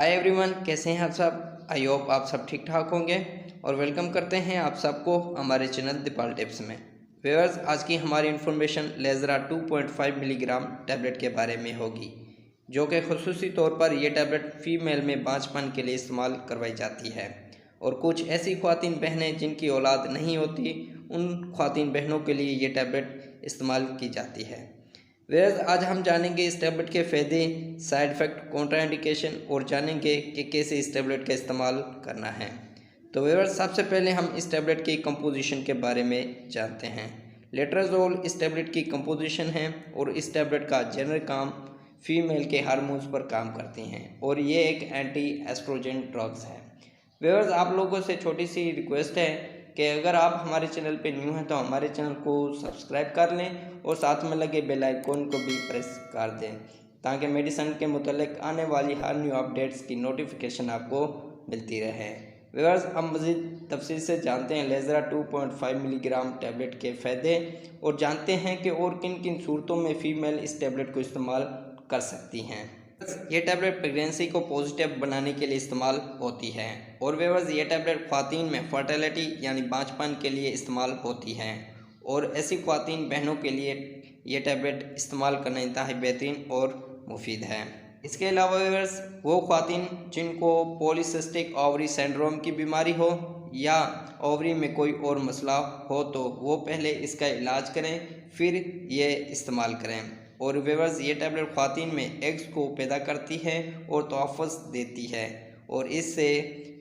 Hi everyone, कैसे हैं आप सब। आई होप आप सब ठीक ठाक होंगे और वेलकम करते हैं आप सबको हमारे चैनल दीपाल टिप्स में। व्यूअर्स, आज की हमारी इन्फॉर्मेशन लेजरा 2.5 मिलीग्राम टैबलेट के बारे में होगी, जो कि खुसूसी तौर पर यह टैबलेट फीमेल में बांझपन के लिए इस्तेमाल करवाई जाती है और कुछ ऐसी ख्वातीन बहनें जिनकी औलाद नहीं होती, उन ख्वातीन बहनों के लिए ये टैबलेट इस्तेमाल की जाती है। वेयर्स, आज हम जानेंगे इस टैबलेट के फ़ायदे, साइड इफ़ेक्ट, कॉन्ट्राइंडिकेशन और जानेंगे कि कैसे इस टैबलेट का इस्तेमाल करना है। तो वेयर्स, सबसे पहले हम इस टैबलेट की कंपोजिशन के बारे में जानते हैं। लेट्राजोल इस टैबलेट की कंपोजिशन है और इस टैबलेट का जनरल काम फीमेल के हार्मोन्स पर काम करती हैं और ये एक एंटी एस्ट्रोजन ड्रग्स है। व्यूअर्स, आप लोगों से छोटी सी रिक्वेस्ट है कि अगर आप हमारे चैनल पे न्यू हैं तो हमारे चैनल को सब्सक्राइब कर लें और साथ में लगे बेल आइकन को भी प्रेस कर दें, ताकि मेडिसिन के मुतालिक आने वाली हर न्यू अपडेट्स की नोटिफिकेशन आपको मिलती रहे। व्यूअर्स, हम मज़ीद तफसील से जानते हैं लेजरा 2.5 मिलीग्राम टैबलेट के फ़ायदे और जानते हैं कि और किन किन सूरतों में फ़ीमेल इस टैबलेट को इस्तेमाल कर सकती हैं। ये टैबलेट प्रेगनेंसी को पॉजिटिव बनाने के लिए इस्तेमाल होती है और व्यूअर्स, ये टैबलेट ख्वातीन में फर्टिलिटी यानी बांझपन के लिए इस्तेमाल होती है और ऐसी ख्वातीन बहनों के लिए ये टैबलेट इस्तेमाल करना इंतहाई बेहतरीन और मुफीद है। इसके अलावा व्यूअर्स, वो ख्वातीन जिनको पॉलीसिस्टिक ओवरी सिंड्रोम की बीमारी हो या ओवरी में कोई और मसला हो तो वो पहले इसका इलाज करें, फिर ये इस्तेमाल करें। और व्यूअर्स, ये टैबलेट ख्वातीन में एग्स को पैदा करती है और तोहफ़्फ़ुज़ देती है और इससे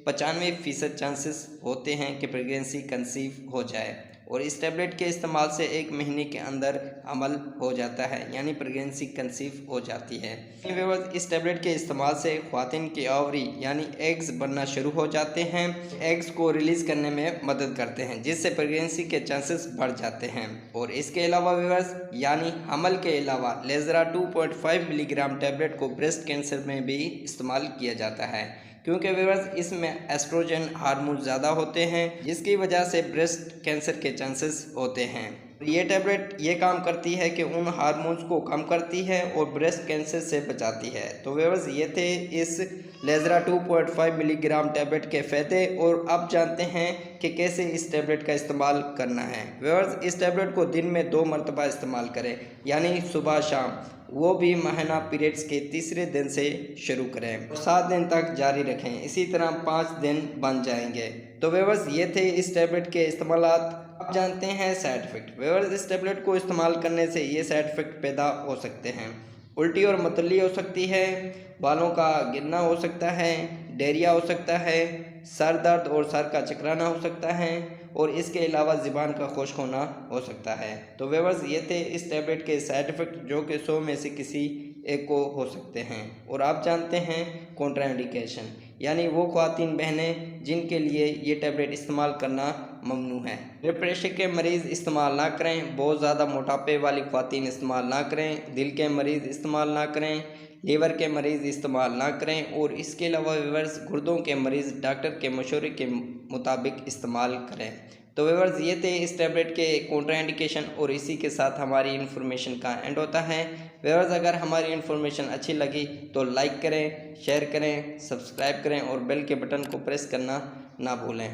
95% चांसेस होते हैं कि प्रेगनेंसी कंसीव हो जाए और इस टैबलेट के इस्तेमाल से 1 महीने के अंदर अमल हो जाता है, यानी प्रेगनेंसी कंसीव हो जाती है। व्यूअर्स, इस टैबलेट के इस्तेमाल से ख्वातीन के ओवरी यानी एग्स बनना शुरू हो जाते हैं, एग्स को रिलीज़ करने में मदद करते हैं, जिससे प्रेगनेंसी के चांसेस बढ़ जाते हैं। और इसके अलावा व्यूअर्स, यानी हमल के अलावा लेजरा 2.5 मिलीग्राम टैबलेट को ब्रेस्ट कैंसर में भी इस्तेमाल किया जाता है, क्योंकि व्यूअर्स, इसमें एस्ट्रोजन हार्मोन ज़्यादा होते हैं, जिसकी वजह से ब्रेस्ट कैंसर के चांसेस होते हैं। ये टैबलेट ये काम करती है कि उन हार्मोन्स को कम करती है और ब्रेस्ट कैंसर से बचाती है। तो व्यूअर्स, ये थे इस लेजरा 2.5 मिलीग्राम टैबलेट के फ़ायदे और अब जानते हैं कि कैसे इस टैबलेट का इस्तेमाल करना है। व्यूअर्स, इस टैबलेट को दिन में 2 मरतबा इस्तेमाल करें, यानी सुबह शाम, वो भी महीना पीरियड्स के तीसरे दिन से शुरू करें और 7 दिन तक जारी रखें। इसी तरह 5 दिन बन जाएंगे। तो व्यूअर्स, ये थे इस टैबलेट के इस्तेमालात। अब जानते हैं साइड इफ़ेक्ट। व्यूअर्स, इस टैबलेट को इस्तेमाल करने से ये साइड इफ़ेक्ट पैदा हो सकते हैं। उल्टी और मतली हो सकती है, बालों का गिरना हो सकता है, डायरिया हो सकता है, सर दर्द और सर का चकराना हो सकता है और इसके अलावा ज़ुबान का खुश्क होना हो सकता है। तो व्यूअर्स, ये थे इस टैबलेट के साइड इफ़ेक्ट, जो कि 100 में से किसी एक को हो सकते हैं। और आप जानते हैं कॉन्ट्राइंडिकेशन, यानी वो ख्वातीन बहनें जिनके लिए ये टैबलेट इस्तेमाल करना ममनू है। ब्लड प्रेशर के मरीज़ इस्तेमाल ना करें, बहुत ज़्यादा मोटापे वाली ख्वातीन इस्तेमाल ना करें, दिल के मरीज़ इस्तेमाल ना करें, लीवर के मरीज़ इस्तेमाल ना करें और इसके अलावा व्यूअर्स, गुर्दों के मरीज़ डॉक्टर के मशवरे के मुताबिक इस्तेमाल करें। तो व्यूअर्स, ये थे इस टैबलेट के कॉन्ट्राइंडिकेशन और इसी के साथ हमारी इन्फॉर्मेशन का एंड होता है। व्यूअर्स, अगर हमारी इन्फॉर्मेशन अच्छी लगी तो लाइक करें, शेयर करें, सब्सक्राइब करें और बेल के बटन को प्रेस करना ना भूलें।